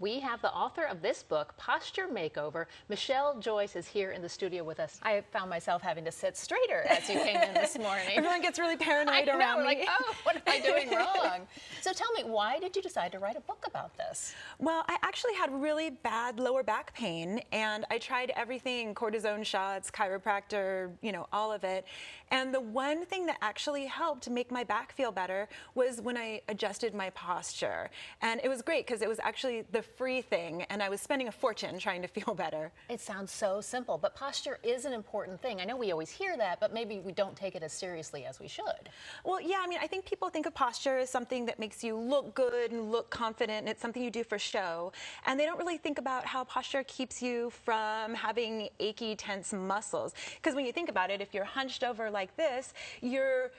We have the author of this book, Posture Makeover. Michelle Joyce is here in the studio with us. I found myself having to sit straighter as you came in this morning. Everyone gets really paranoid around me. Like, oh, what am I doing wrong? So tell me, why did you decide to write a book about this? Well, I actually had really bad lower back pain, and I tried everything, cortisone shots, chiropractor, all of it. And the one thing that actually helped make my back feel better was when I adjusted my posture. And it was great because it was actually the free thing, and I was spending a fortune trying to feel better. It sounds so simple, but posture is an important thing. I know we always hear that, but maybe we don't take it as seriously as we should. Well, yeah, I think people think of posture as something that makes you look good and look confident, and it's something you do for show. And they don't really think about how posture keeps you from having achy, tense muscles. Because when you think about it, if you're hunched over like this, your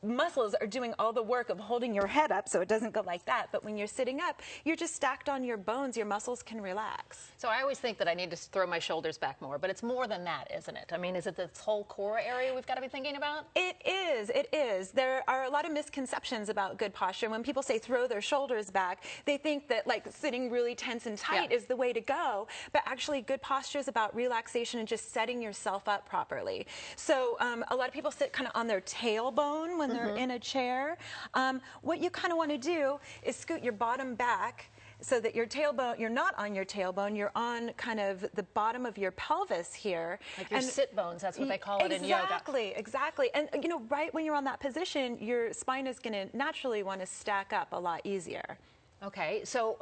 muscles are doing all the work of holding your head up so it doesn't go like that. But when you're sitting up, you're just stacked on your bones. Your muscles can relax. So I always think that I need to throw my shoulders back more, but it's more than that, isn't it? Is it this whole core area we've got to be thinking about? It is. It is. There are a lot of misconceptions about good posture. When people say throw their shoulders back, they think that sitting really tense and tight is the way to go. But actually, good posture is about relaxation and just setting yourself up properly. So a lot of people sit kind of on their tailbone when they're in a chair. What you kind of want to do is scoot your bottom back so that your tailbone, you're not on your tailbone, you're on kind of the bottom of your pelvis here. Like your sit bones, that's what they call it in yoga. Exactly. And right when you're on that position, your spine is going to naturally want to stack up a lot easier. Okay, so,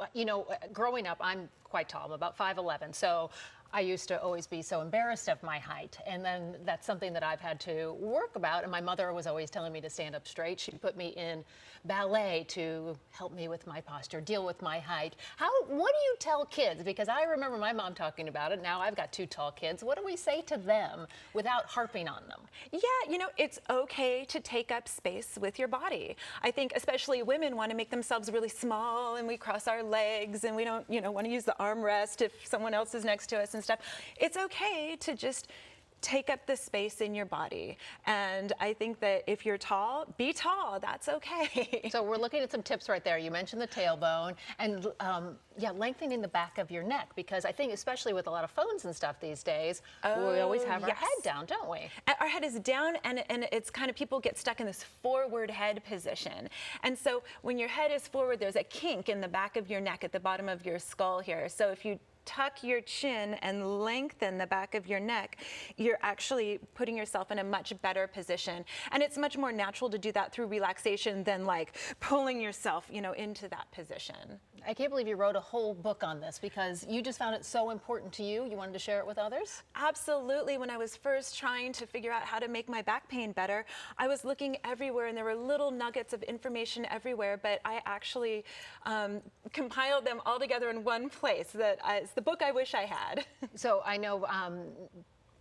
growing up, I'm quite tall. I'm about 5'11", so I used to always be so embarrassed of my height, and then that's something that I've had to work about, and my mother was always telling me to stand up straight. She put me in ballet to help me with my posture, deal with my height. What do you tell kids? Because I remember my mom talking about it. Now I've got two tall kids. What do we say to them without harping on them? Yeah, it's okay to take up space with your body. I think especially women want to make themselves really small, and we cross our legs, and we don't, want to use the armrest if someone else is next to us and stuff. It's okay to just take up the space in your body. And I think that if you're tall, be tall. That's okay. So we're looking at some tips right there. You mentioned the tailbone and lengthening the back of your neck, because I think especially with a lot of phones and stuff these days, we always have our head down, don't we? Our head is down, and it's kind of, people get stuck in this forward head position. And so when your head is forward, there's a kink in the back of your neck at the bottom of your skull here. So if you tuck your chin and lengthen the back of your neck, you're actually putting yourself in a much better position. And it's much more natural to do that through relaxation than pulling yourself, into that position. I can't believe you wrote a whole book on this, because you just found it so important to you. You wanted to share it with others? Absolutely. When I was first trying to figure out how to make my back pain better, I was looking everywhere, and there were little nuggets of information everywhere, but I actually compiled them all together in one place. It's the book I wish I had. So I know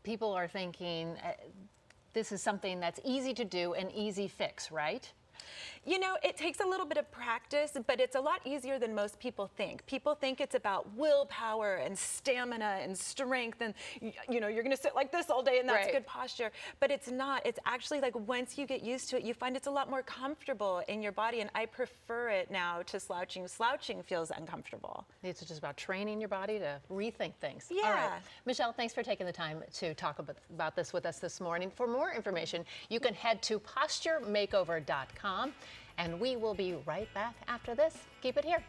people are thinking this is something that's easy to do, an easy fix, right? It takes a little bit of practice, but it's a lot easier than most people think. People think it's about willpower and stamina and strength, and you're going to sit like this all day and that's good posture. But it's not. It's actually once you get used to it, you find it's a lot more comfortable in your body, and I prefer it now to slouching. Slouching feels uncomfortable. It's just about training your body to rethink things. Yeah. All right. Michelle, thanks for taking the time to talk about this with us this morning. For more information, you can head to posturemakeover.com. And we will be right back after this. Keep it here.